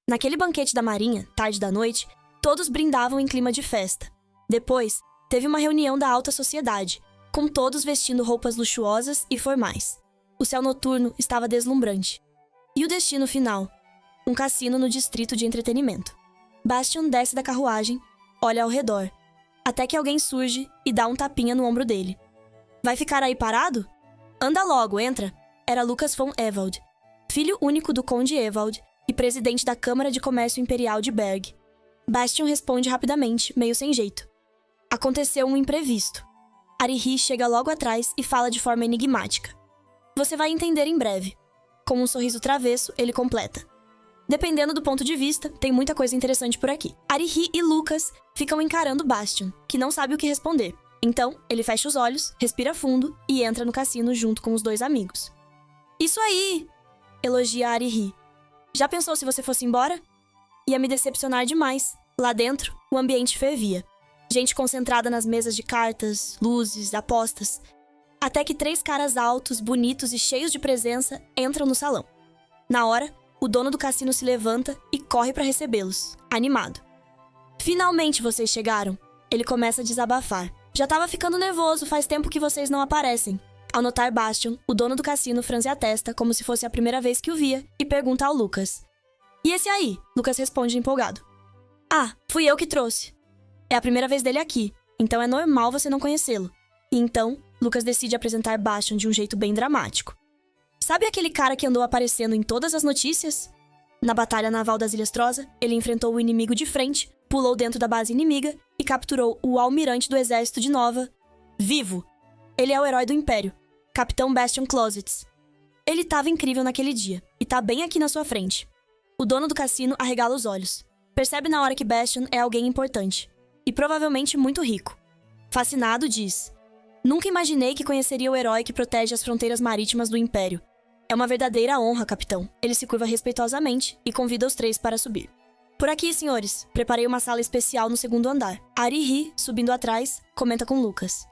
Naquele banquete da marinha, tarde da noite, todos brindavam em clima de festa. Depois, teve uma reunião da alta sociedade, com todos vestindo roupas luxuosas e formais. O céu noturno estava deslumbrante. E o destino final? Um cassino no distrito de entretenimento. Bastion desce da carruagem, olha ao redor, até que alguém surge e dá um tapinha no ombro dele. Vai ficar aí parado? Anda logo, entra! Era Lucas von Ewald, filho único do Conde Ewald e presidente da Câmara de Comércio Imperial de Berg. Bastion responde rapidamente, meio sem jeito. Aconteceu um imprevisto. Arihi chega logo atrás e fala de forma enigmática. Você vai entender em breve. Com um sorriso travesso, ele completa. Dependendo do ponto de vista, tem muita coisa interessante por aqui. Arihi e Lucas ficam encarando Bastion, que não sabe o que responder. Então, ele fecha os olhos, respira fundo e entra no cassino junto com os dois amigos. Isso aí! Elogia Arihi. Já pensou se você fosse embora? Ia me decepcionar demais. Lá dentro, o ambiente fervia. Gente concentrada nas mesas de cartas, luzes, apostas. Até que 3 caras altos, bonitos e cheios de presença entram no salão. Na hora, o dono do cassino se levanta e corre para recebê-los, animado. Finalmente vocês chegaram. Ele começa a desabafar. Já tava ficando nervoso, faz tempo que vocês não aparecem. Ao notar Bastion, o dono do cassino franze a testa como se fosse a primeira vez que o via e pergunta ao Lucas. E esse aí? Lucas responde empolgado. Ah, fui eu que trouxe. É a primeira vez dele aqui, então é normal você não conhecê-lo. E então, Lucas decide apresentar Bastion de um jeito bem dramático. Sabe aquele cara que andou aparecendo em todas as notícias? Na Batalha Naval das Ilhas Troza, ele enfrentou o inimigo de frente, pulou dentro da base inimiga e capturou o almirante do exército de Nova, vivo. Ele é o herói do Império, Capitão Bastion Clausewitz. Ele tava incrível naquele dia, e tá bem aqui na sua frente. O dono do cassino arregala os olhos. Percebe na hora que Bastion é alguém importante, e provavelmente muito rico. Fascinado, diz: Nunca imaginei que conheceria o herói que protege as fronteiras marítimas do Império. É uma verdadeira honra, capitão. Ele se curva respeitosamente e convida os 3 para subir. Por aqui, senhores. Preparei uma sala especial no 2º andar. Arihi, subindo atrás, comenta com Lucas.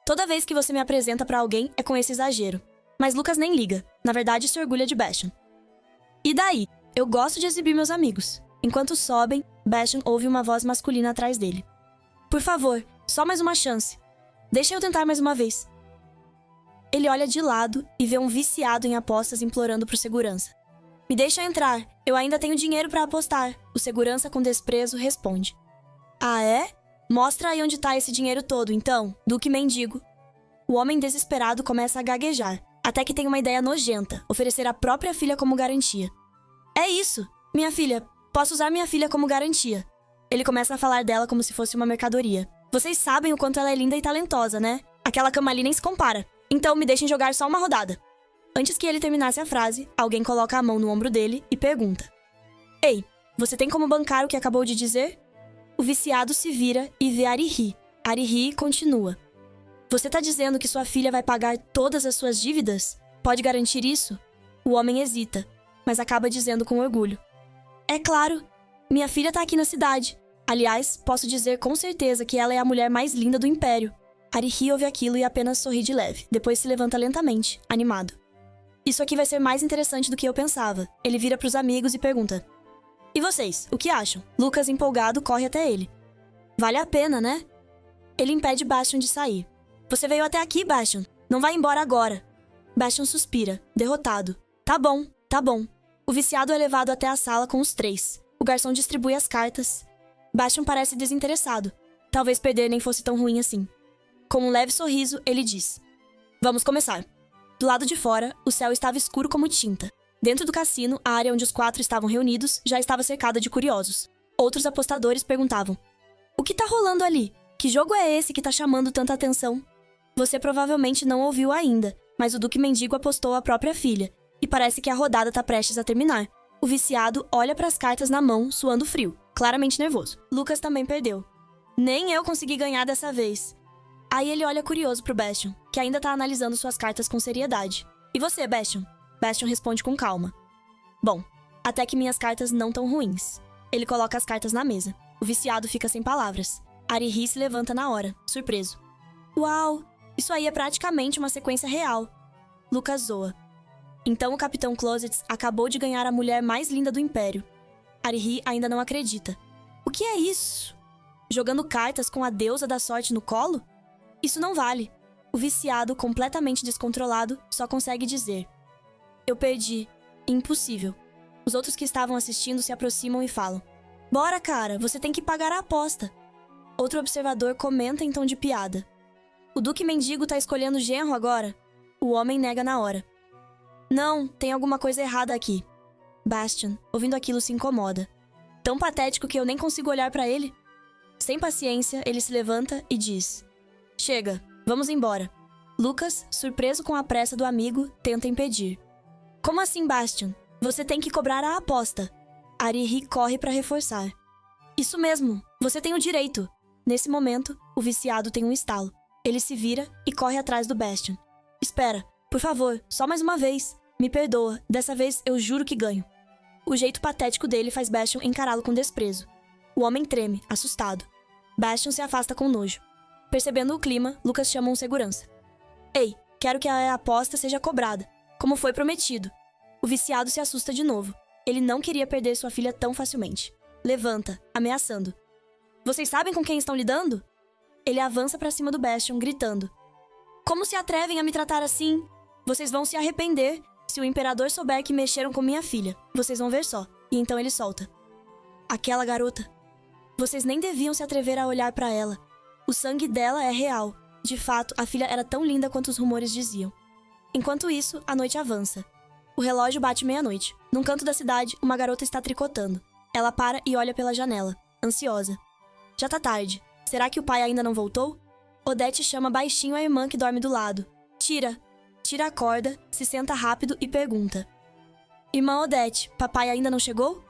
Toda vez que você me apresenta para alguém é com esse exagero. Mas Lucas nem liga. Na verdade, se orgulha de Bastion. E daí? Eu gosto de exibir meus amigos. Enquanto sobem, Bastion ouve uma voz masculina atrás dele. Por favor, só mais uma chance. Deixa eu tentar mais uma vez. Ele olha de lado e vê um viciado em apostas implorando por segurança. Me deixa entrar, eu ainda tenho dinheiro para apostar. O segurança com desprezo responde. Ah, é? Mostra aí onde tá esse dinheiro todo, então, Duque Mendigo. O homem desesperado começa a gaguejar, até que tem uma ideia nojenta, oferecer a própria filha como garantia. É isso, minha filha, posso usar minha filha como garantia. Ele começa a falar dela como se fosse uma mercadoria. Vocês sabem o quanto ela é linda e talentosa, né? Aquela cama ali nem se compara. Então me deixem jogar só uma rodada. Antes que ele terminasse a frase, alguém coloca a mão no ombro dele e pergunta. Ei, você tem como bancar o que acabou de dizer? O viciado se vira e vê Arihi. Arihi continua. Você tá dizendo que sua filha vai pagar todas as suas dívidas? Pode garantir isso? O homem hesita, mas acaba dizendo com orgulho. É claro, minha filha tá aqui na cidade. Aliás, posso dizer com certeza que ela é a mulher mais linda do Império. Arihi ouve aquilo e apenas sorri de leve, depois se levanta lentamente, animado. Isso aqui vai ser mais interessante do que eu pensava. Ele vira pros amigos e pergunta. E vocês, o que acham? Lucas, empolgado, corre até ele. Vale a pena, né? Ele impede Bastion de sair. Você veio até aqui, Bastion. Não vai embora agora. Bastion suspira, derrotado. Tá bom, tá bom. O viciado é levado até a sala com os 3. O garçom distribui as cartas. Bastion parece desinteressado. Talvez perder nem fosse tão ruim assim. Com um leve sorriso, ele diz. Vamos começar. Do lado de fora, o céu estava escuro como tinta. Dentro do cassino, a área onde os 4 estavam reunidos já estava cercada de curiosos. Outros apostadores perguntavam. O que tá rolando ali? Que jogo é esse que tá chamando tanta atenção? Você provavelmente não ouviu ainda, mas o Duque Mendigo apostou a própria filha, e parece que a rodada tá prestes a terminar. O viciado olha para as cartas na mão, suando frio, claramente nervoso. Lucas também perdeu. Nem eu consegui ganhar dessa vez. Aí ele olha curioso pro Bastion, que ainda tá analisando suas cartas com seriedade. E você, Bastion? Bastion responde com calma. Bom, até que minhas cartas não tão ruins. Ele coloca as cartas na mesa. O viciado fica sem palavras. Arihi se levanta na hora, surpreso. Uau, isso aí é praticamente uma sequência real. Lucas zoa. Então o Capitão Clausewitz acabou de ganhar a mulher mais linda do Império. Arihi ainda não acredita. O que é isso? Jogando cartas com a deusa da sorte no colo? Isso não vale. O viciado, completamente descontrolado, só consegue dizer: eu perdi. Impossível. Os outros que estavam assistindo se aproximam e falam: bora, cara, você tem que pagar a aposta. Outro observador comenta em tom de piada: o Duque Mendigo tá escolhendo genro agora? O homem nega na hora. Não, tem alguma coisa errada aqui. Bastian, ouvindo aquilo, se incomoda. Tão patético que eu nem consigo olhar pra ele. Sem paciência, ele se levanta e diz: chega, vamos embora. Lucas, surpreso com a pressa do amigo, tenta impedir. Como assim, Bastian? Você tem que cobrar a aposta. Arihi corre pra reforçar. Isso mesmo, você tem o direito. Nesse momento, o viciado tem um estalo. Ele se vira e corre atrás do Bastian. Espera, por favor, só mais uma vez. Me perdoa, dessa vez eu juro que ganho. O jeito patético dele faz Bastian encará-lo com desprezo. O homem treme, assustado. Bastian se afasta com nojo. Percebendo o clima, Lucas chama um segurança. Ei, quero que a aposta seja cobrada, como foi prometido. O viciado se assusta de novo. Ele não queria perder sua filha tão facilmente. Levanta, ameaçando. Vocês sabem com quem estão lidando? Ele avança pra cima do Bastian, gritando. Como se atrevem a me tratar assim? Vocês vão se arrepender. Se o imperador souber que mexeram com minha filha, vocês vão ver só. E então ele solta. Aquela garota. Vocês nem deviam se atrever a olhar pra ela. O sangue dela é real. De fato, a filha era tão linda quanto os rumores diziam. Enquanto isso, a noite avança. O relógio bate meia-noite. Num canto da cidade, uma garota está tricotando. Ela para e olha pela janela, ansiosa. Já tá tarde. Será que o pai ainda não voltou? Odete chama baixinho a irmã que dorme do lado. Tira a corda, se senta rápido e pergunta. Irmã Odete, papai ainda não chegou?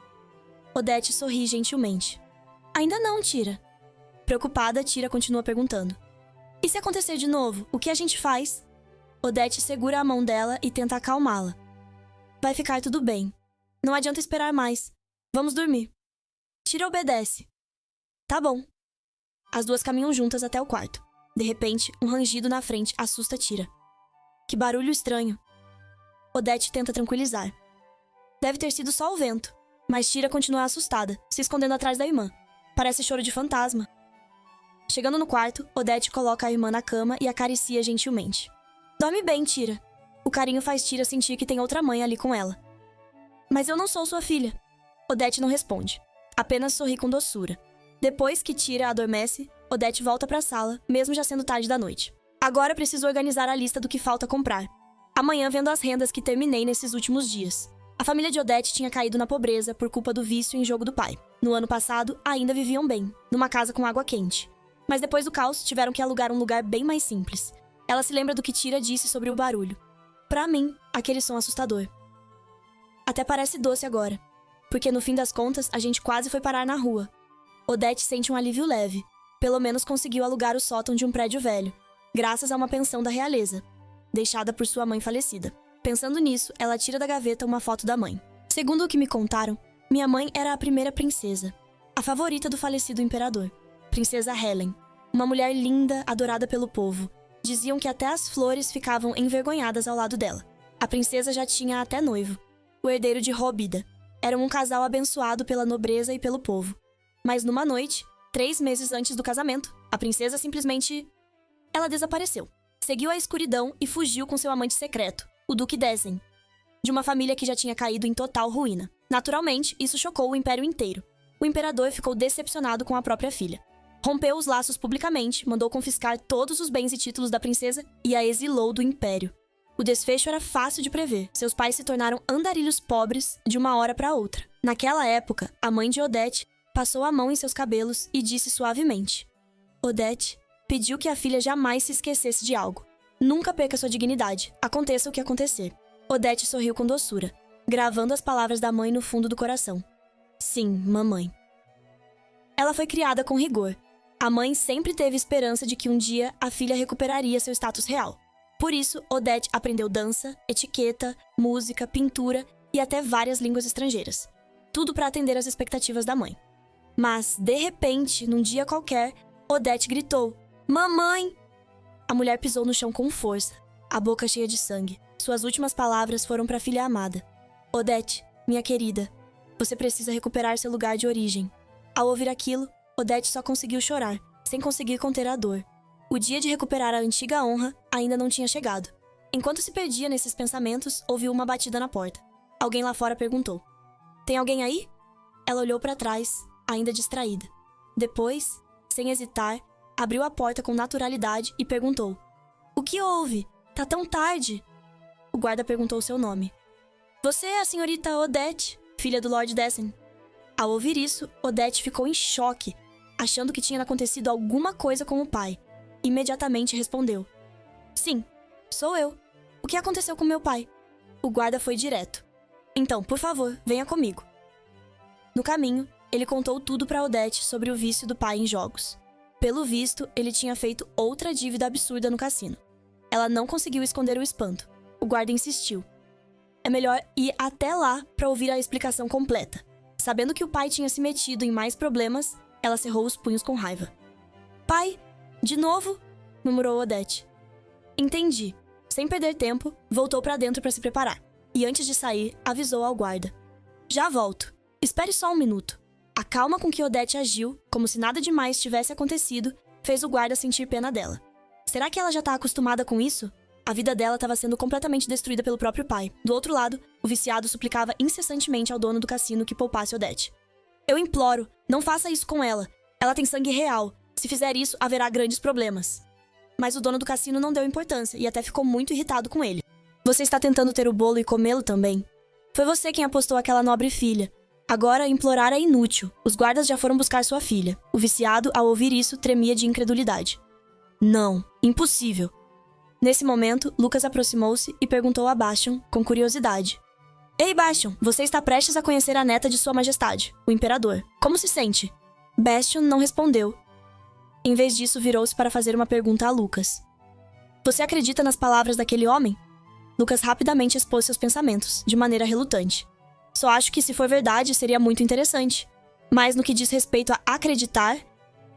Odete sorri gentilmente. Ainda não, Tira. Preocupada, Tira continua perguntando. E se acontecer de novo, o que a gente faz? Odete segura a mão dela e tenta acalmá-la. Vai ficar tudo bem. Não adianta esperar mais. Vamos dormir. Tira obedece. Tá bom. As duas caminham juntas até o quarto. De repente, um rangido na frente assusta Tira. Que barulho estranho. Odete tenta tranquilizar. Deve ter sido só o vento. Mas Tira continua assustada, se escondendo atrás da irmã. Parece choro de fantasma. Chegando no quarto, Odete coloca a irmã na cama e acaricia gentilmente. Dorme bem, Tira. O carinho faz Tira sentir que tem outra mãe ali com ela. Mas eu não sou sua filha. Odete não responde. Apenas sorri com doçura. Depois que Tira adormece, Odete volta pra sala, mesmo já sendo tarde da noite. Agora preciso organizar a lista do que falta comprar. Amanhã vendo as rendas que terminei nesses últimos dias. A família de Odete tinha caído na pobreza por culpa do vício em jogo do pai. No ano passado, ainda viviam bem, numa casa com água quente. Mas depois do caos, tiveram que alugar um lugar bem mais simples. Ela se lembra do que Tira disse sobre o barulho. Pra mim, aquele som assustador. Até parece doce agora. Porque no fim das contas, a gente quase foi parar na rua. Odete sente um alívio leve. Pelo menos conseguiu alugar o sótão de um prédio velho, graças a uma pensão da realeza, deixada por sua mãe falecida. Pensando nisso, ela tira da gaveta uma foto da mãe. Segundo o que me contaram, minha mãe era a primeira princesa, a favorita do falecido imperador. Princesa Helen, uma mulher linda, adorada pelo povo. Diziam que até as flores ficavam envergonhadas ao lado dela. A princesa já tinha até noivo, o herdeiro de Róbida. Eram um casal abençoado pela nobreza e pelo povo. Mas numa noite, 3 meses antes do casamento, a princesa simplesmente... ela desapareceu. Seguiu a escuridão e fugiu com seu amante secreto, o Duque Desen, de uma família que já tinha caído em total ruína. Naturalmente, isso chocou o império inteiro. O imperador ficou decepcionado com a própria filha. Rompeu os laços publicamente, mandou confiscar todos os bens e títulos da princesa e a exilou do império. O desfecho era fácil de prever. Seus pais se tornaram andarilhos pobres de uma hora para outra. Naquela época, a mãe de Odete passou a mão em seus cabelos e disse suavemente: Odete pediu que a filha jamais se esquecesse de algo. Nunca perca sua dignidade, aconteça o que acontecer. Odete sorriu com doçura, gravando as palavras da mãe no fundo do coração. Sim, mamãe. Ela foi criada com rigor. A mãe sempre teve esperança de que um dia a filha recuperaria seu status real. Por isso, Odete aprendeu dança, etiqueta, música, pintura e até várias línguas estrangeiras. Tudo para atender às expectativas da mãe. Mas, de repente, num dia qualquer, Odete gritou: Mamãe! A mulher pisou no chão com força, a boca cheia de sangue. Suas últimas palavras foram para a filha amada. Odete, minha querida, Você precisa recuperar seu lugar de origem. Ao ouvir aquilo, Odette só conseguiu chorar, sem conseguir conter a dor. O dia de recuperar a antiga honra ainda não tinha chegado. Enquanto se perdia nesses pensamentos, ouviu uma batida na porta. Alguém lá fora perguntou: "Tem alguém aí?" Ela olhou para trás, ainda distraída. Depois, sem hesitar, abriu a porta com naturalidade e perguntou: "O que houve? Tá tão tarde?" O guarda perguntou seu nome. "Você é a senhorita Odette, filha do Lord Dessen." Ao ouvir isso, Odette ficou em choque, achando que tinha acontecido alguma coisa com o pai. Imediatamente respondeu: "Sim, sou eu. O que aconteceu com meu pai?" O guarda foi direto: "Então, por favor, venha comigo." No caminho, ele contou tudo para Odette sobre o vício do pai em jogos. Pelo visto, ele tinha feito outra dívida absurda no cassino. Ela não conseguiu esconder o espanto. O guarda insistiu: "É melhor ir até lá para ouvir a explicação completa." Sabendo que o pai tinha se metido em mais problemas, ela cerrou os punhos com raiva. "Pai, de novo?" murmurou Odette. "Entendi." Sem perder tempo, voltou para dentro para se preparar. E antes de sair, avisou ao guarda: "Já volto. Espere só um minuto." A calma com que Odette agiu, como se nada demais tivesse acontecido, fez o guarda sentir pena dela. Será que ela já tá acostumada com isso? A vida dela estava sendo completamente destruída pelo próprio pai. Do outro lado, o viciado suplicava incessantemente ao dono do cassino que poupasse Odette. "Eu imploro, não faça isso com ela. Ela tem sangue real. Se fizer isso, haverá grandes problemas." Mas o dono do cassino não deu importância e até ficou muito irritado com ele. "Você está tentando ter o bolo e comê-lo também? Foi você quem apostou aquela nobre filha. Agora, implorar é inútil. Os guardas já foram buscar sua filha." O viciado, ao ouvir isso, tremia de incredulidade. "Não, impossível." Nesse momento, Lucas aproximou-se e perguntou a Bastion, com curiosidade: "Ei, Bastion, você está prestes a conhecer a neta de Sua Majestade, o Imperador. Como se sente?" Bastion não respondeu. Em vez disso, virou-se para fazer uma pergunta a Lucas: "Você acredita nas palavras daquele homem?" Lucas rapidamente expôs seus pensamentos, de maneira relutante. "Só acho que, se for verdade, seria muito interessante. Mas no que diz respeito a acreditar,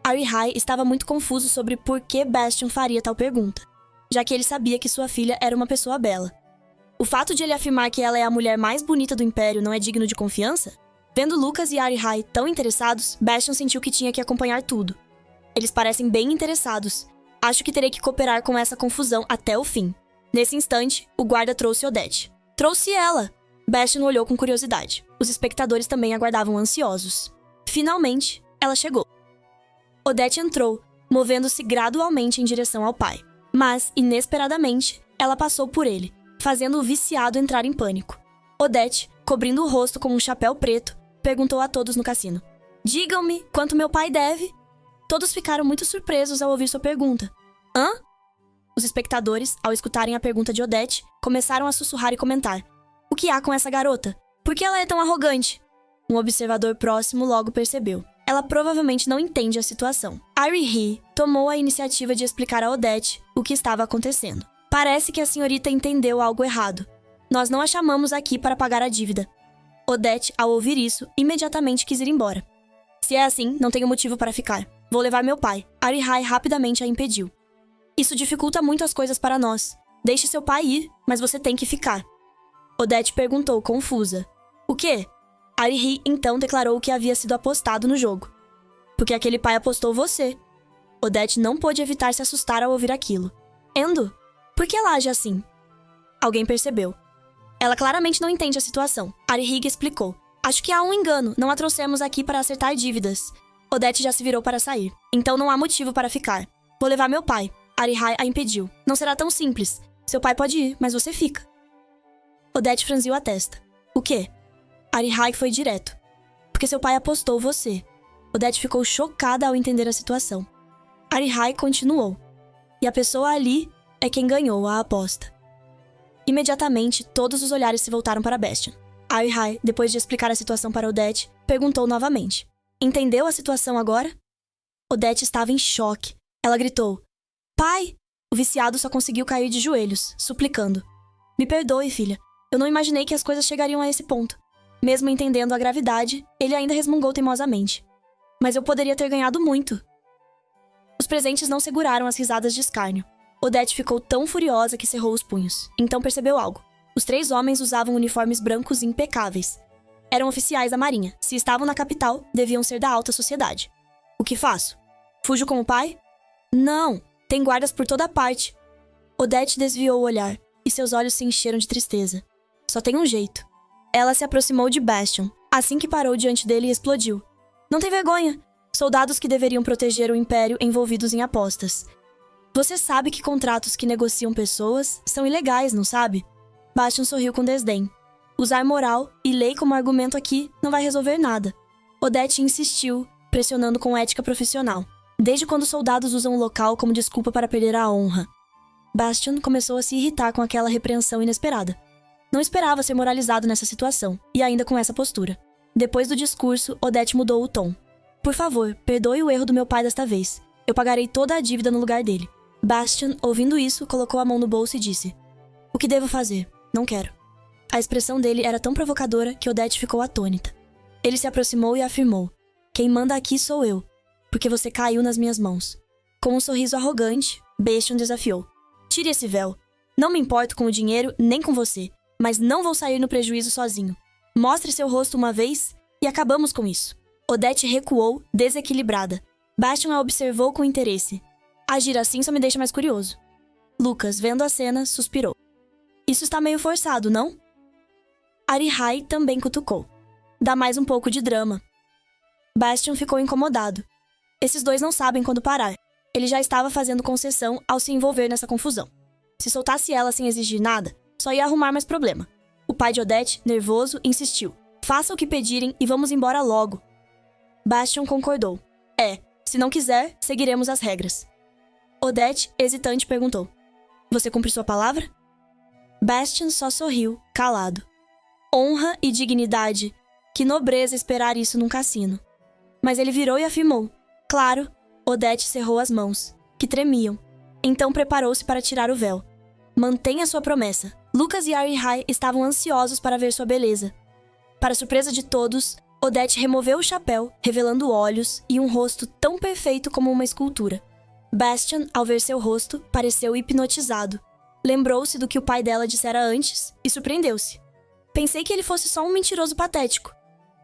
Arihai estava muito confuso sobre por que Bastion faria tal pergunta, já que ele sabia que sua filha era uma pessoa bela. O fato de ele afirmar que ela é a mulher mais bonita do Império não é digno de confiança? Vendo Lucas e Arihai tão interessados, Bastion sentiu que tinha que acompanhar tudo. "Eles parecem bem interessados. Acho que terei que cooperar com essa confusão até o fim." Nesse instante, o guarda trouxe Odette. "Trouxe ela!" Bastion olhou com curiosidade. Os espectadores também aguardavam ansiosos. Finalmente, ela chegou. Odette entrou, movendo-se gradualmente em direção ao pai. Mas, inesperadamente, ela passou por ele, fazendo o viciado entrar em pânico. Odette, cobrindo o rosto com um chapéu preto, perguntou a todos no cassino: "Digam-me quanto meu pai deve?" Todos ficaram muito surpresos ao ouvir sua pergunta. "Hã?" Os espectadores, ao escutarem a pergunta de Odette, começaram a sussurrar e comentar: "O que há com essa garota? Por que ela é tão arrogante?" Um observador próximo logo percebeu: ela provavelmente não entende a situação. Arihai tomou a iniciativa de explicar a Odette o que estava acontecendo. "Parece que a senhorita entendeu algo errado. Nós não a chamamos aqui para pagar a dívida." Odette, ao ouvir isso, imediatamente quis ir embora. "Se é assim, não tenho motivo para ficar. Vou levar meu pai." Arihai rapidamente a impediu. "Isso dificulta muito as coisas para nós. Deixe seu pai ir, mas você tem que ficar." Odette perguntou, confusa: "O quê?" Arihai então declarou que havia sido apostado no jogo. "Porque aquele pai apostou você." Odette não pôde evitar se assustar ao ouvir aquilo. "Endo, por que ela age assim?" Alguém percebeu. "Ela claramente não entende a situação." Arihai explicou: "Acho que há um engano. Não a trouxemos aqui para acertar dívidas." Odette já se virou para sair. "Então não há motivo para ficar. Vou levar meu pai." Arihai a impediu. "Não será tão simples. Seu pai pode ir, mas você fica." Odette franziu a testa. "O quê?" Arihai foi direto. "Porque seu pai apostou você." Odette ficou chocada ao entender a situação. Arihai continuou: "E a pessoa ali é quem ganhou a aposta." Imediatamente, todos os olhares se voltaram para Bastion. Arihai, depois de explicar a situação para Odette, perguntou novamente: "Entendeu a situação agora?" Odette estava em choque. Ela gritou: "Pai!" O viciado só conseguiu cair de joelhos, suplicando: "Me perdoe, filha. Eu não imaginei que as coisas chegariam a esse ponto." Mesmo entendendo a gravidade, ele ainda resmungou teimosamente: "Mas eu poderia ter ganhado muito." Os presentes não seguraram as risadas de escárnio. Odette ficou tão furiosa que cerrou os punhos. Então percebeu algo. Os 3 homens usavam uniformes brancos impecáveis. Eram oficiais da marinha. Se estavam na capital, deviam ser da alta sociedade. O que faço? Fujo com o pai? Não, tem guardas por toda parte. Odette desviou o olhar, e seus olhos se encheram de tristeza. Só tem um jeito. Ela se aproximou de Bastion. Assim que parou diante dele, explodiu. Não tem vergonha! Soldados que deveriam proteger o Império envolvidos em apostas. Você sabe que contratos que negociam pessoas são ilegais, não sabe? Bastion sorriu com desdém. Usar moral e lei como argumento aqui não vai resolver nada. Odette insistiu, pressionando com ética profissional. Desde quando soldados usam o local como desculpa para perder a honra? Bastion começou a se irritar com aquela repreensão inesperada. Não esperava ser moralizado nessa situação, e ainda com essa postura. Depois do discurso, Odette mudou o tom. Por favor, perdoe o erro do meu pai desta vez. Eu pagarei toda a dívida no lugar dele. Bastion, ouvindo isso, colocou a mão no bolso e disse: O que devo fazer? Não quero. A expressão dele era tão provocadora que Odette ficou atônita. Ele se aproximou e afirmou: Quem manda aqui sou eu, porque você caiu nas minhas mãos. Com um sorriso arrogante, Bastion desafiou: Tire esse véu. Não me importo com o dinheiro nem com você, mas não vou sair no prejuízo sozinho. Mostre seu rosto uma vez e acabamos com isso. Odette recuou, desequilibrada. Bastion a observou com interesse. Agir assim só me deixa mais curioso. Lucas, vendo a cena, suspirou. Isso está meio forçado, não? Arihai também cutucou. Dá mais um pouco de drama. Bastion ficou incomodado. Esses dois não sabem quando parar. Ele já estava fazendo concessão ao se envolver nessa confusão. Se soltasse ela sem exigir nada, só ia arrumar mais problema. O pai de Odette, nervoso, insistiu. Faça o que pedirem e vamos embora logo. Bastion concordou. Se não quiser, seguiremos as regras. Odette, hesitante, perguntou. Você cumpre sua palavra? Bastion só sorriu, calado. Honra e dignidade. Que nobreza esperar isso num cassino. Mas ele virou e afirmou. Claro. Odette cerrou as mãos, que tremiam. Então preparou-se para tirar o véu. Mantenha sua promessa. Lucas e Arihai estavam ansiosos para ver sua beleza. Para surpresa de todos, Odette removeu o chapéu, revelando olhos e um rosto tão perfeito como uma escultura. Bastion, ao ver seu rosto, pareceu hipnotizado. Lembrou-se do que o pai dela dissera antes e surpreendeu-se. Pensei que ele fosse só um mentiroso patético,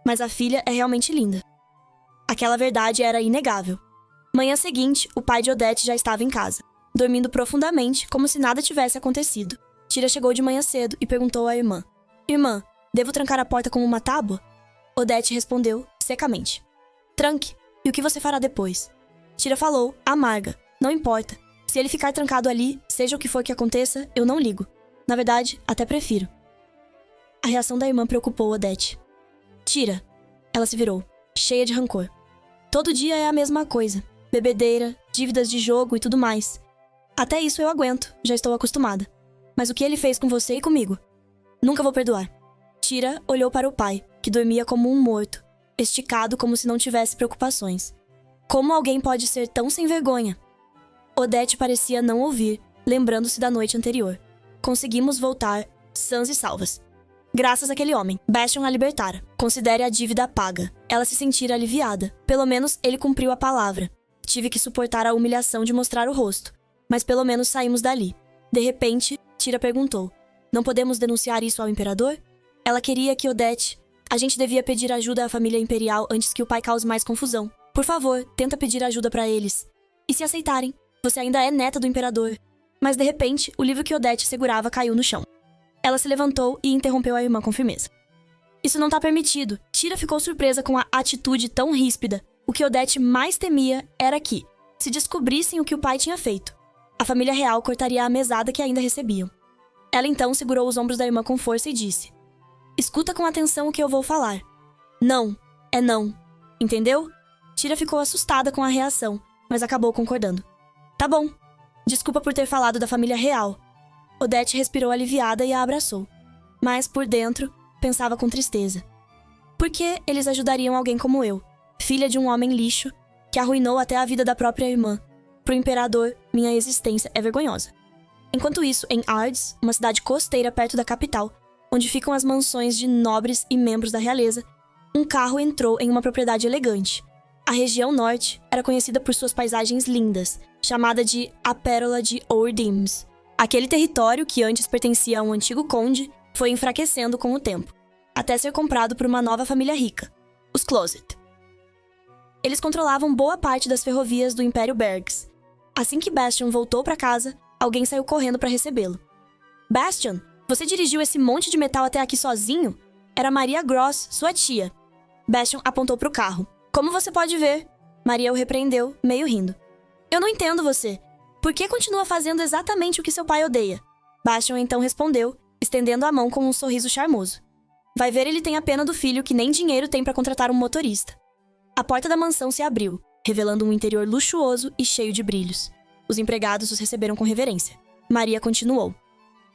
mas a filha é realmente linda. Aquela verdade era inegável. Manhã seguinte, o pai de Odette já estava em casa, dormindo profundamente, como se nada tivesse acontecido. Tira chegou de manhã cedo e perguntou à irmã. Irmã, devo trancar a porta com uma tábua? Odette respondeu, secamente. Tranque, e o que você fará depois? Tira falou, amarga. Não importa. Se ele ficar trancado ali, seja o que for que aconteça, eu não ligo. Na verdade, até prefiro. A reação da irmã preocupou Odette. Tira. Ela se virou, cheia de rancor. Todo dia é a mesma coisa. Bebedeira, dívidas de jogo e tudo mais. Até isso eu aguento, já estou acostumada. Mas o que ele fez com você e comigo? Nunca vou perdoar. Tira olhou para o pai, que dormia como um morto, esticado como se não tivesse preocupações. Como alguém pode ser tão sem vergonha? Odette parecia não ouvir, lembrando-se da noite anterior. Conseguimos voltar, sãs e salvas. Graças àquele homem, Bastion a libertara. Considere a dívida paga. Ela se sentira aliviada. Pelo menos ele cumpriu a palavra. Tive que suportar a humilhação de mostrar o rosto. Mas pelo menos saímos dali. De repente, Tira perguntou. Não podemos denunciar isso ao imperador? Ela queria que Odette... A gente devia pedir ajuda à família imperial antes que o pai cause mais confusão. Por favor, tenta pedir ajuda pra eles. E se aceitarem? Você ainda é neta do imperador. Mas de repente, o livro que Odette segurava caiu no chão. Ela se levantou e interrompeu a irmã com firmeza. Isso não tá permitido. Tira ficou surpresa com a atitude tão ríspida. O que Odette mais temia era que, se descobrissem o que o pai tinha feito, a família real cortaria a mesada que ainda recebiam. Ela então segurou os ombros da irmã com força e disse: Escuta com atenção o que eu vou falar. Não, é não. Entendeu? Tira ficou assustada com a reação, mas acabou concordando. Tá bom. Desculpa por ter falado da família real. Odette respirou aliviada e a abraçou. Mas, por dentro, pensava com tristeza. Por que eles ajudariam alguém como eu, filha de um homem lixo, que arruinou até a vida da própria irmã? Pro imperador, minha existência é vergonhosa. Enquanto isso, em Ards, uma cidade costeira perto da capital, onde ficam as mansões de nobres e membros da realeza, um carro entrou em uma propriedade elegante. A região norte era conhecida por suas paisagens lindas, chamada de a Pérola de Ourdims. Aquele território, que antes pertencia a um antigo conde, foi enfraquecendo com o tempo. até ser comprado por uma nova família rica, os Closet. Eles controlavam boa parte das ferrovias do Império Bergs. Assim que Bastion voltou para casa, alguém saiu correndo para recebê-lo. Bastion, você dirigiu esse monte de metal até aqui sozinho? Era Maria Gross, sua tia. Bastion apontou para o carro. Como você pode ver? Maria o repreendeu, meio rindo. Eu não entendo você. Por que continua fazendo exatamente o que seu pai odeia? Bastion então respondeu, estendendo a mão com um sorriso charmoso. Vai ver, ele tem a pena do filho que nem dinheiro tem para contratar um motorista. A porta da mansão se abriu, revelando um interior luxuoso e cheio de brilhos. Os empregados os receberam com reverência. Maria continuou.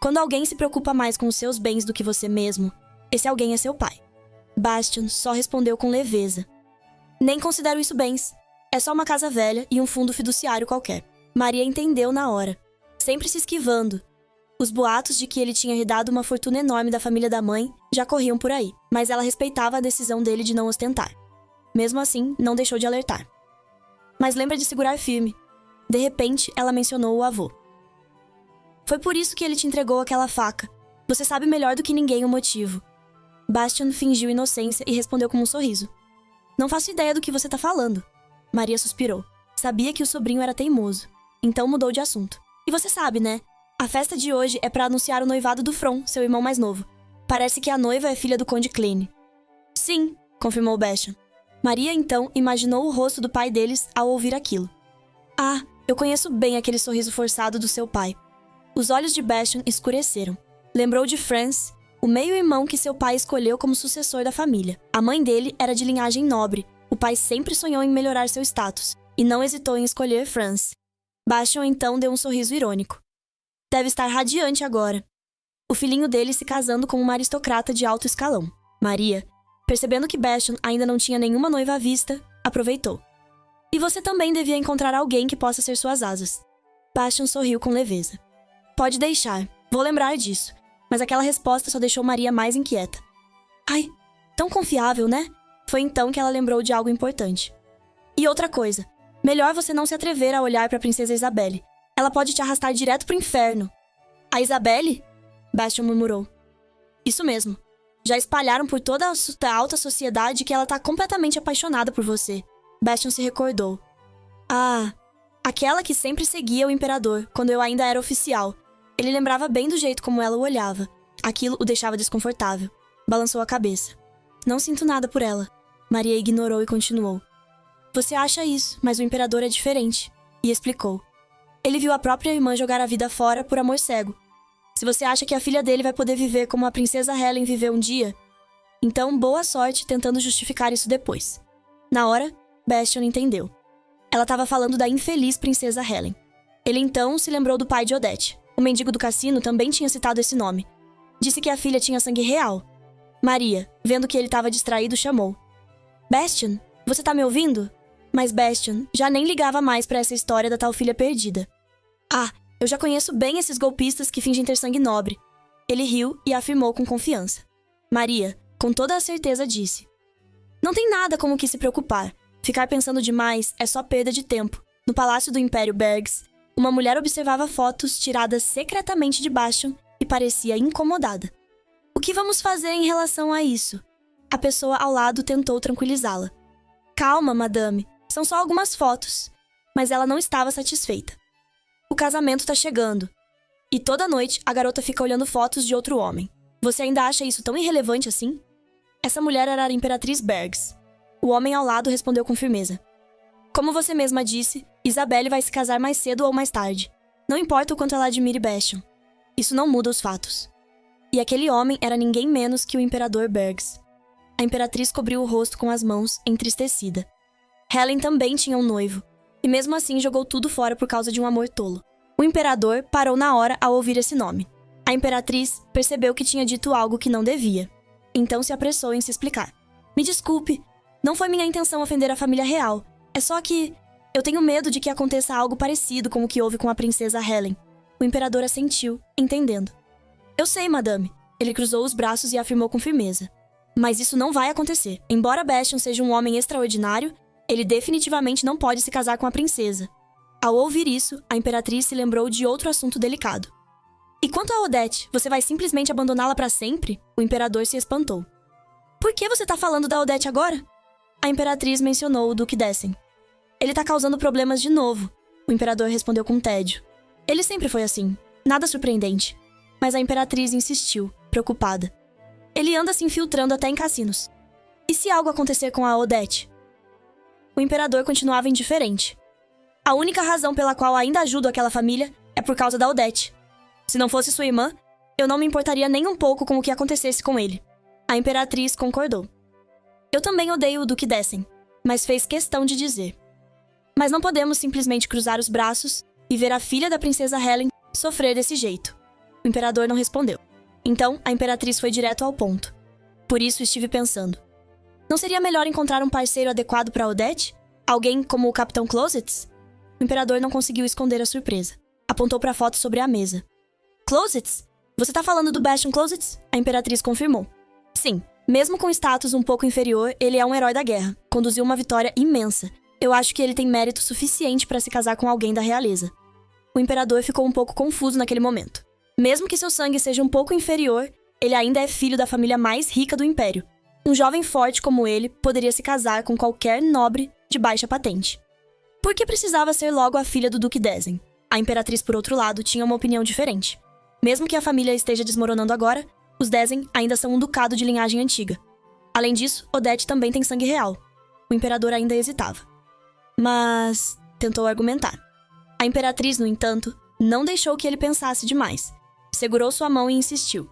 Quando alguém se preocupa mais com os seus bens do que você mesmo, esse alguém é seu pai. Bastion só respondeu com leveza. Nem considero isso bens. É só uma casa velha e um fundo fiduciário qualquer. Maria entendeu na hora, sempre se esquivando. Os boatos de que ele tinha herdado uma fortuna enorme da família da mãe já corriam por aí, mas ela respeitava a decisão dele de não ostentar. Mesmo assim, não deixou de alertar. Mas lembra de segurar firme. De repente, ela mencionou o avô. Foi por isso que ele te entregou aquela faca. Você sabe melhor do que ninguém o motivo. Bastion fingiu inocência e respondeu com um sorriso. Não faço ideia do que você tá falando. Maria suspirou. Sabia que o sobrinho era teimoso. Então mudou de assunto. E você sabe, né? A festa de hoje é para anunciar o noivado do From, seu irmão mais novo. Parece que a noiva é filha do Conde Klein. Sim, confirmou Bastion. Maria, então, imaginou o rosto do pai deles ao ouvir aquilo. Ah, eu conheço bem aquele sorriso forçado do seu pai. Os olhos de Bastion escureceram. Lembrou de Franz, o meio-irmão que seu pai escolheu como sucessor da família. A mãe dele era de linhagem nobre. O pai sempre sonhou em melhorar seu status, e não hesitou em escolher Franz. Bastion, então, deu um sorriso irônico. Deve estar radiante agora. O filhinho dele se casando com uma aristocrata de alto escalão. Maria, percebendo que Bastion ainda não tinha nenhuma noiva à vista, aproveitou. E você também devia encontrar alguém que possa ser suas asas. Bastion sorriu com leveza. Pode deixar, vou lembrar disso. Mas aquela resposta só deixou Maria mais inquieta. Ai, tão confiável, né? Foi então que ela lembrou de algo importante. E outra coisa, melhor você não se atrever a olhar para a princesa Isabelle. Ela pode te arrastar direto pro inferno. A Isabelle? Bastion murmurou. Isso mesmo. Já espalharam por toda a alta sociedade que ela tá completamente apaixonada por você. Bastion se recordou. Ah, aquela que sempre seguia o imperador, quando eu ainda era oficial. Ele lembrava bem do jeito como ela o olhava. Aquilo o deixava desconfortável. Balançou a cabeça. Não sinto nada por ela. Maria ignorou e continuou. Você acha isso, mas o imperador é diferente. E explicou. Ele viu a própria irmã jogar a vida fora por amor cego. Se você acha que a filha dele vai poder viver como a princesa Helen viveu um dia, então boa sorte tentando justificar isso depois. Na hora, Bastion entendeu. Ela estava falando da infeliz princesa Helen. Ele então se lembrou do pai de Odette. O mendigo do cassino também tinha citado esse nome. Disse que a filha tinha sangue real. Maria, vendo que ele estava distraído, chamou. Bastion, você tá me ouvindo? Mas Bastion já nem ligava mais para essa história da tal filha perdida. Ah, eu já conheço bem esses golpistas que fingem ter sangue nobre. Ele riu e afirmou com confiança. Maria, com toda a certeza, disse. Não tem nada como que se preocupar. Ficar pensando demais é só perda de tempo. No palácio do Império Bergs, uma mulher observava fotos tiradas secretamente de Bastion e parecia incomodada. O que vamos fazer em relação a isso? A pessoa ao lado tentou tranquilizá-la. Calma, madame. São só algumas fotos. Mas ela não estava satisfeita. O casamento tá chegando. E toda noite a garota fica olhando fotos de outro homem. Você ainda acha isso tão irrelevante assim? Essa mulher era a Imperatriz Bergs. O homem ao lado respondeu com firmeza. Como você mesma disse, Isabelle vai se casar mais cedo ou mais tarde. Não importa o quanto ela admire Bastion. Isso não muda os fatos. E aquele homem era ninguém menos que o Imperador Bergs. A Imperatriz cobriu o rosto com as mãos, entristecida. Helen também tinha um noivo, e mesmo assim jogou tudo fora por causa de um amor tolo. O Imperador parou na hora ao ouvir esse nome. A Imperatriz percebeu que tinha dito algo que não devia. Então se apressou em se explicar. Me desculpe, não foi minha intenção ofender a família real. É só que eu tenho medo de que aconteça algo parecido com o que houve com a princesa Helen. O Imperador assentiu, entendendo. Eu sei, madame. Ele cruzou os braços e afirmou com firmeza. Mas isso não vai acontecer. Embora Bastion seja um homem extraordinário, ele definitivamente não pode se casar com a princesa. Ao ouvir isso, a Imperatriz se lembrou de outro assunto delicado. E quanto a Odette, você vai simplesmente abandoná-la para sempre? O Imperador se espantou. Por que você tá falando da Odette agora? A imperatriz mencionou o Duque Dessen. Ele tá causando problemas de novo, o imperador respondeu com tédio. Ele sempre foi assim, nada surpreendente. Mas a imperatriz insistiu, preocupada. Ele anda se infiltrando até em cassinos. E se algo acontecer com a Odette? O imperador continuava indiferente. A única razão pela qual ainda ajudo aquela família é por causa da Odette. Se não fosse sua irmã, eu não me importaria nem um pouco com o que acontecesse com ele. A imperatriz concordou. Eu também odeio o Duque Dessen, mas fez questão de dizer. Mas não podemos simplesmente cruzar os braços e ver a filha da princesa Helen sofrer desse jeito. O imperador não respondeu. Então, a imperatriz foi direto ao ponto. Por isso estive pensando. Não seria melhor encontrar um parceiro adequado para Odette? Alguém como o Capitão Closets? O imperador não conseguiu esconder a surpresa. Apontou para a foto sobre a mesa. Closets? Você tá falando do Bastian Closets? A imperatriz confirmou. Sim, mesmo com status um pouco inferior, ele é um herói da guerra. Conduziu uma vitória imensa. Eu acho que ele tem mérito suficiente para se casar com alguém da realeza. O imperador ficou um pouco confuso naquele momento. Mesmo que seu sangue seja um pouco inferior, ele ainda é filho da família mais rica do império. Um jovem forte como ele poderia se casar com qualquer nobre de baixa patente. Por que precisava ser logo a filha do Duque Dessen? A imperatriz, por outro lado, tinha uma opinião diferente. Mesmo que a família esteja desmoronando agora, os Dessen ainda são um ducado de linhagem antiga. Além disso, Odette também tem sangue real. O imperador ainda hesitava. Mas tentou argumentar. A imperatriz, no entanto, não deixou que ele pensasse demais. Segurou sua mão e insistiu.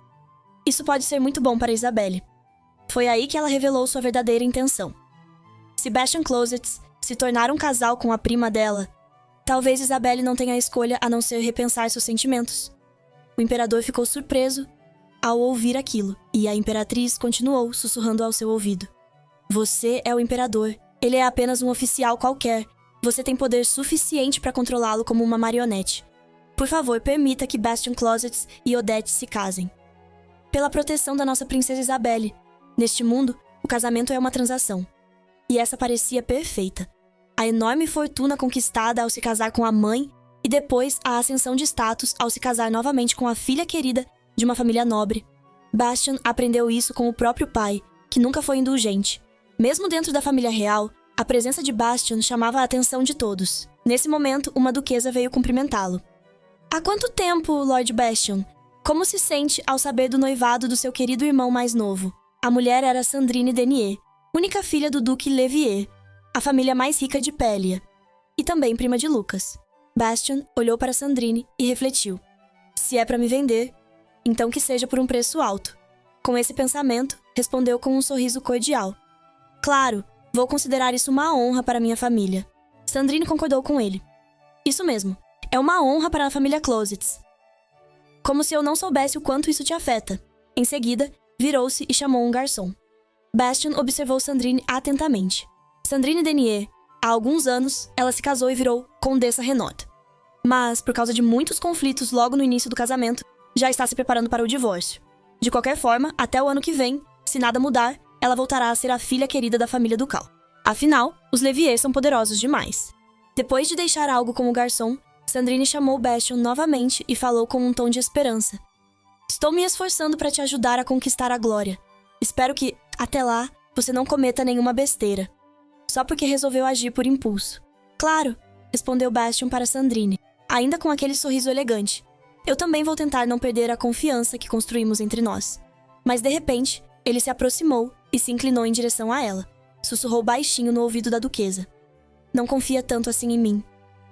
Isso pode ser muito bom para Isabelle. Foi aí que ela revelou sua verdadeira intenção. Se Bastian Closets se tornar um casal com a prima dela, talvez Isabelle não tenha escolha a não ser repensar seus sentimentos. O imperador ficou surpreso ao ouvir aquilo, e a imperatriz continuou sussurrando ao seu ouvido. Você é o imperador. Ele é apenas um oficial qualquer. Você tem poder suficiente para controlá-lo como uma marionete. Por favor, permita que Bastian Closets e Odette se casem. Pela proteção da nossa princesa Isabelle. Neste mundo, o casamento é uma transação. E essa parecia perfeita. A enorme fortuna conquistada ao se casar com a mãe e depois a ascensão de status ao se casar novamente com a filha querida de uma família nobre. Bastian aprendeu isso com o próprio pai, que nunca foi indulgente. Mesmo dentro da família real, a presença de Bastian chamava a atenção de todos. Nesse momento, uma duquesa veio cumprimentá-lo. Há quanto tempo, Lord Bastian? Como se sente ao saber do noivado do seu querido irmão mais novo? A mulher era Sandrine Denier, única filha do Duque Levier, a família mais rica de Pélia, e também prima de Lucas. Bastian olhou para Sandrine e refletiu. Se é para me vender, então que seja por um preço alto. Com esse pensamento, respondeu com um sorriso cordial. Claro, vou considerar isso uma honra para minha família. Sandrine concordou com ele. Isso mesmo, é uma honra para a família Closets. Como se eu não soubesse o quanto isso te afeta. Em seguida, virou-se e chamou um garçom. Bastian observou Sandrine atentamente. Sandrine Denier, há alguns anos, ela se casou e virou Condessa Renaud. Mas, por causa de muitos conflitos logo no início do casamento, já está se preparando para o divórcio. De qualquer forma, até o ano que vem, se nada mudar, ela voltará a ser a filha querida da família ducal. Afinal, os Levier são poderosos demais. Depois de deixar algo com o garçom, Sandrine chamou Bastian novamente e falou com um tom de esperança. Estou me esforçando para te ajudar a conquistar a glória. Espero que, até lá, você não cometa nenhuma besteira. Só porque resolveu agir por impulso. Claro, respondeu Bastian para Sandrine, ainda com aquele sorriso elegante. Eu também vou tentar não perder a confiança que construímos entre nós. Mas de repente, ele se aproximou e se inclinou em direção a ela. Sussurrou baixinho no ouvido da duquesa. Não confia tanto assim em mim.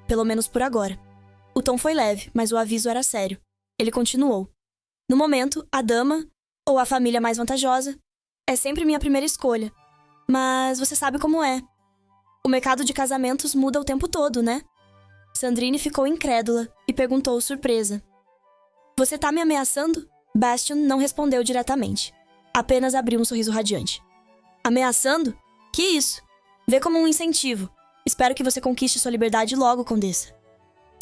Pelo menos por agora. O tom foi leve, mas o aviso era sério. Ele continuou. No momento, a dama, ou a família mais vantajosa, é sempre minha primeira escolha. Mas você sabe como é. O mercado de casamentos muda o tempo todo, né? Sandrine ficou incrédula e perguntou surpresa. Você tá me ameaçando? Bastian não respondeu diretamente. Apenas abriu um sorriso radiante. Ameaçando? Que isso? Vê como um incentivo. Espero que você conquiste sua liberdade logo, Condessa.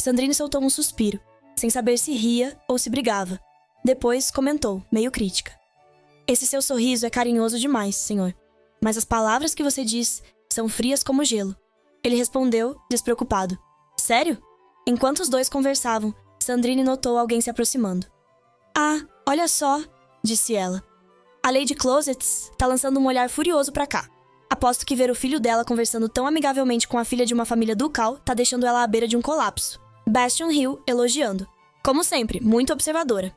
Sandrine soltou um suspiro, sem saber se ria ou se brigava. Depois comentou, meio crítica. Esse seu sorriso é carinhoso demais, senhor. Mas as palavras que você diz são frias como gelo. Ele respondeu, despreocupado. Sério? Enquanto os dois conversavam, Sandrine notou alguém se aproximando. Ah, olha só, disse ela. A Lady Closets tá lançando um olhar furioso pra cá. Aposto que ver o filho dela conversando tão amigavelmente com a filha de uma família ducal tá deixando ela à beira de um colapso. Bastion riu, elogiando. Como sempre, muito observadora.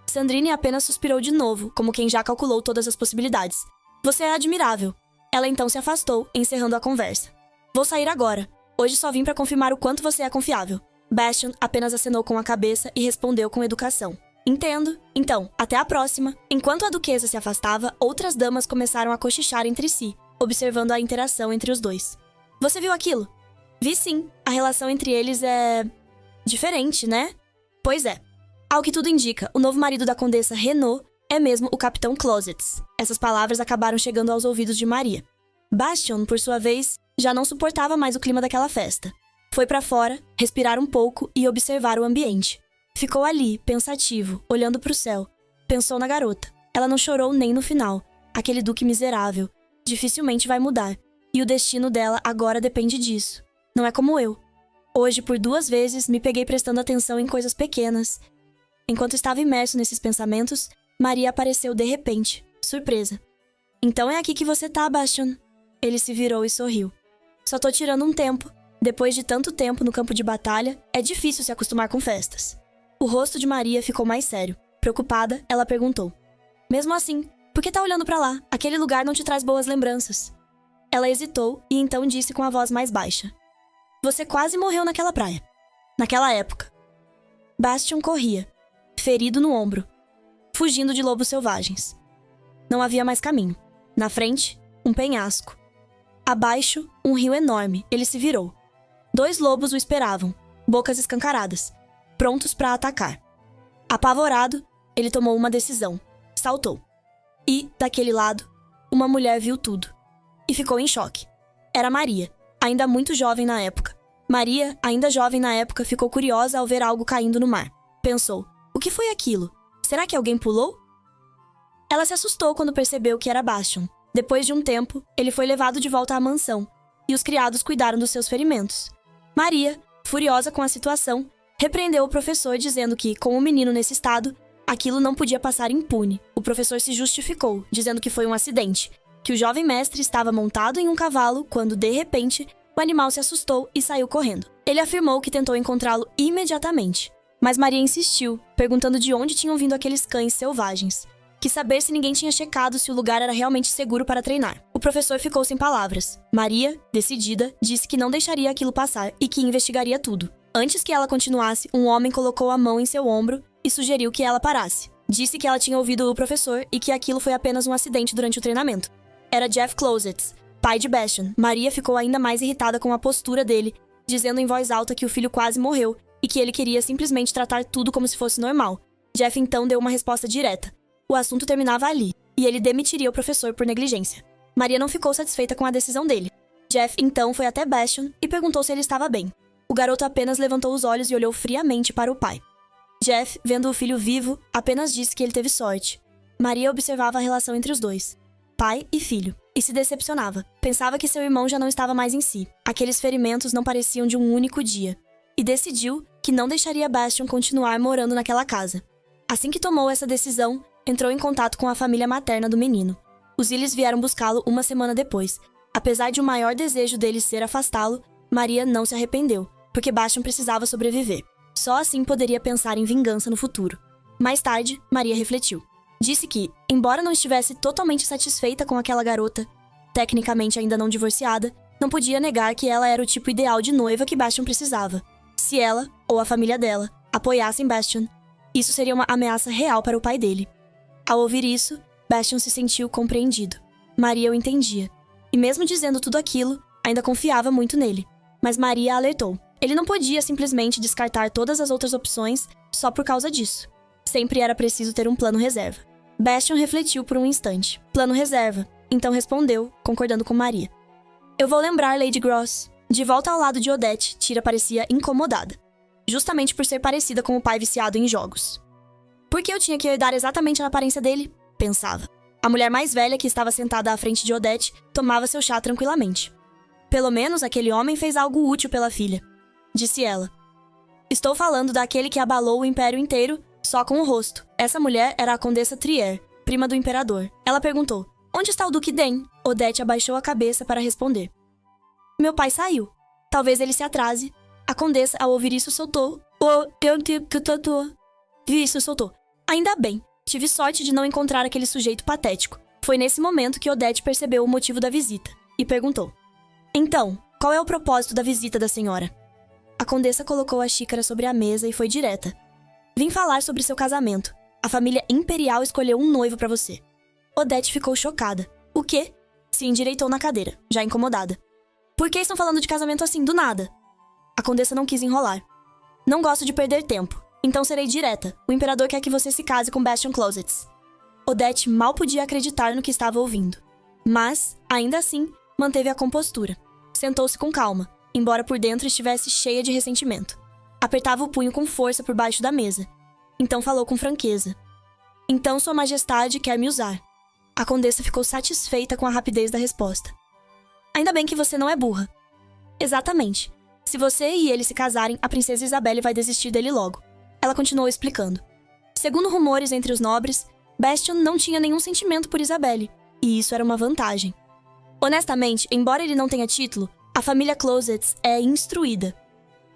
Sandrine apenas suspirou de novo, como quem já calculou todas as possibilidades. Você é admirável. Ela então se afastou, encerrando a conversa. Vou sair agora. Hoje só vim pra confirmar o quanto você é confiável. Bastion apenas acenou com a cabeça e respondeu com educação. Entendo. Então, até a próxima. Enquanto a duquesa se afastava, outras damas começaram a cochichar entre si, observando a interação entre os dois. Você viu aquilo? Vi sim. A relação entre eles é... diferente, né? Pois é. Ao que tudo indica, o novo marido da condessa Renaud é mesmo o Capitão Closets. Essas palavras acabaram chegando aos ouvidos de Maria. Bastion, por sua vez, já não suportava mais o clima daquela festa. Foi pra fora, respirar um pouco e observar o ambiente. Ficou ali, pensativo, olhando pro céu. Pensou na garota. Ela não chorou nem no final. Aquele duque miserável. Dificilmente vai mudar. E o destino dela agora depende disso. Não é como eu. Hoje, por 2 vezes, me peguei prestando atenção em coisas pequenas. Enquanto estava imerso nesses pensamentos, Maria apareceu de repente, surpresa. Então é aqui que você tá, Bastion. Ele se virou e sorriu. Só tô tirando um tempo. Depois de tanto tempo no campo de batalha, é difícil se acostumar com festas. O rosto de Maria ficou mais sério. Preocupada, ela perguntou. Mesmo assim, por que tá olhando pra lá? Aquele lugar não te traz boas lembranças. Ela hesitou e então disse com a voz mais baixa. Você quase morreu naquela praia. Naquela época. Bastion corria, ferido no ombro, fugindo de lobos selvagens. Não havia mais caminho. Na frente, um penhasco. Abaixo, um rio enorme. Ele se virou. 2 lobos o esperavam, bocas escancaradas, prontos para atacar. Apavorado, ele tomou uma decisão. Saltou. E, daquele lado, uma mulher viu tudo. E ficou em choque. Era Maria, ainda muito jovem na época. Maria, ainda jovem na época, ficou curiosa ao ver algo caindo no mar. Pensou, o que foi aquilo? Será que alguém pulou? Ela se assustou quando percebeu que era Bastion. Depois de um tempo, ele foi levado de volta à mansão, e os criados cuidaram dos seus ferimentos. Maria, furiosa com a situação, repreendeu o professor dizendo que, com o menino nesse estado, aquilo não podia passar impune. O professor se justificou, dizendo que foi um acidente, que o jovem mestre estava montado em um cavalo quando, de repente, o animal se assustou e saiu correndo. Ele afirmou que tentou encontrá-lo imediatamente, mas Maria insistiu, perguntando de onde tinham vindo aqueles cães selvagens. Quis saber se ninguém tinha checado se o lugar era realmente seguro para treinar. O professor ficou sem palavras. Maria, decidida, disse que não deixaria aquilo passar e que investigaria tudo. Antes que ela continuasse, um homem colocou a mão em seu ombro e sugeriu que ela parasse. Disse que ela tinha ouvido o professor e que aquilo foi apenas um acidente durante o treinamento. Era Jeff Closets, pai de Bastion. Maria ficou ainda mais irritada com a postura dele, dizendo em voz alta que o filho quase morreu e que ele queria simplesmente tratar tudo como se fosse normal. Jeff então deu uma resposta direta. O assunto terminava ali, e ele demitiria o professor por negligência. Maria não ficou satisfeita com a decisão dele. Jeff então foi até Bastion e perguntou se ele estava bem. O garoto apenas levantou os olhos e olhou friamente para o pai. Jeff, vendo o filho vivo, apenas disse que ele teve sorte. Maria observava a relação entre os dois, pai e filho, e se decepcionava. Pensava que seu irmão já não estava mais em si. Aqueles ferimentos não pareciam de um único dia. E decidiu que não deixaria Bastion continuar morando naquela casa. Assim que tomou essa decisão, entrou em contato com a família materna do menino. Os Illes vieram buscá-lo uma semana depois. Apesar de o maior desejo deles ser afastá-lo, Maria não se arrependeu, porque Bastion precisava sobreviver. Só assim poderia pensar em vingança no futuro. Mais tarde, Maria refletiu. Disse que, embora não estivesse totalmente satisfeita com aquela garota, tecnicamente ainda não divorciada, não podia negar que ela era o tipo ideal de noiva que Bastion precisava. Se ela, ou a família dela, apoiassem Bastion, isso seria uma ameaça real para o pai dele. Ao ouvir isso, Bastion se sentiu compreendido. Maria o entendia. E mesmo dizendo tudo aquilo, ainda confiava muito nele. Mas Maria alertou. Ele não podia simplesmente descartar todas as outras opções só por causa disso. Sempre era preciso ter um plano reserva. Bastion refletiu por um instante. Plano reserva. Então respondeu, concordando com Maria. Eu vou lembrar Lady Gross. De volta ao lado de Odette, Tira parecia incomodada. Justamente por ser parecida com o pai viciado em jogos. Por que eu tinha que herdar exatamente a aparência dele? Pensava. A mulher mais velha que estava sentada à frente de Odette tomava seu chá tranquilamente. Pelo menos aquele homem fez algo útil pela filha, disse ela. Estou falando daquele que abalou o império inteiro só com o rosto. Essa mulher era a Condessa Trier, prima do imperador. Ela perguntou: onde está o Duque Den? Odette abaixou a cabeça para responder: meu pai saiu. Talvez ele se atrase. A condessa, ao ouvir isso, soltou: Isso, soltou. Ainda bem. Tive sorte de não encontrar aquele sujeito patético. Foi nesse momento que Odette percebeu o motivo da visita e perguntou: então, qual é o propósito da visita da senhora? A condessa colocou a xícara sobre a mesa e foi direta: vim falar sobre seu casamento. A família imperial escolheu um noivo para você. Odette ficou chocada. O quê? Se endireitou na cadeira, já incomodada. Por que estão falando de casamento assim, do nada? A condessa não quis enrolar. Não gosto de perder tempo, então serei direta. O imperador quer que você se case com Bastian Closets. Odette mal podia acreditar no que estava ouvindo. Mas, ainda assim, manteve a compostura. Sentou-se com calma, embora por dentro estivesse cheia de ressentimento. Apertava o punho com força por baixo da mesa. Então falou com franqueza: então Sua Majestade quer me usar. A condessa ficou satisfeita com a rapidez da resposta. Ainda bem que você não é burra. Exatamente. Se você e ele se casarem, a princesa Isabelle vai desistir dele logo. Ela continuou explicando. Segundo rumores entre os nobres, Bastian não tinha nenhum sentimento por Isabelle, e isso era uma vantagem. Honestamente, embora ele não tenha título, a família Closets é instruída.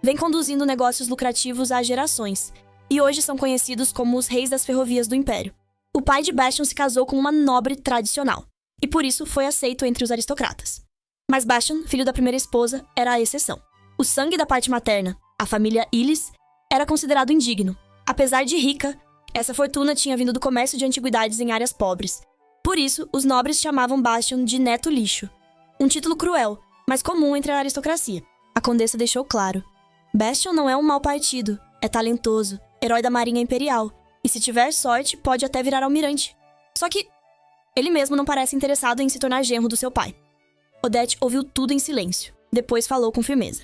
Vem conduzindo negócios lucrativos há gerações, e hoje são conhecidos como os reis das ferrovias do Império. O pai de Bastian se casou com uma nobre tradicional, e por isso foi aceito entre os aristocratas. Mas Bastian, filho da primeira esposa, era a exceção. O sangue da parte materna, a família Illis, era considerado indigno. Apesar de rica, essa fortuna tinha vindo do comércio de antiguidades em áreas pobres. Por isso, os nobres chamavam Bastian de neto lixo. Um título cruel, mas comum entre a aristocracia. A condessa deixou claro. Bastian não é um mau partido, é talentoso, herói da Marinha Imperial, e se tiver sorte, pode até virar almirante. Só que ele mesmo não parece interessado em se tornar genro do seu pai. Odette ouviu tudo em silêncio. Depois falou com firmeza.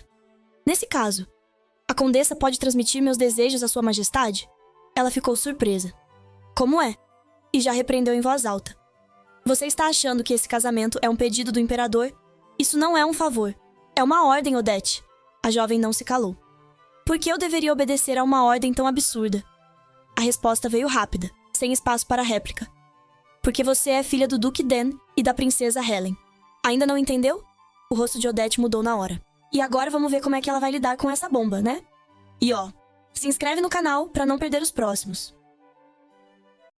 Nesse caso, a condessa pode transmitir meus desejos à Sua Majestade? Ela ficou surpresa. Como é? E já repreendeu em voz alta. Você está achando que esse casamento é um pedido do imperador? Isso não é um favor. É uma ordem, Odette. A jovem não se calou. Por que eu deveria obedecer a uma ordem tão absurda? A resposta veio rápida, sem espaço para réplica. Porque você é filha do Duque Den e da princesa Helen. Ainda não entendeu? O rosto de Odette mudou na hora. E agora vamos ver como é que ela vai lidar com essa bomba, né? E ó, se inscreve no canal para não perder os próximos.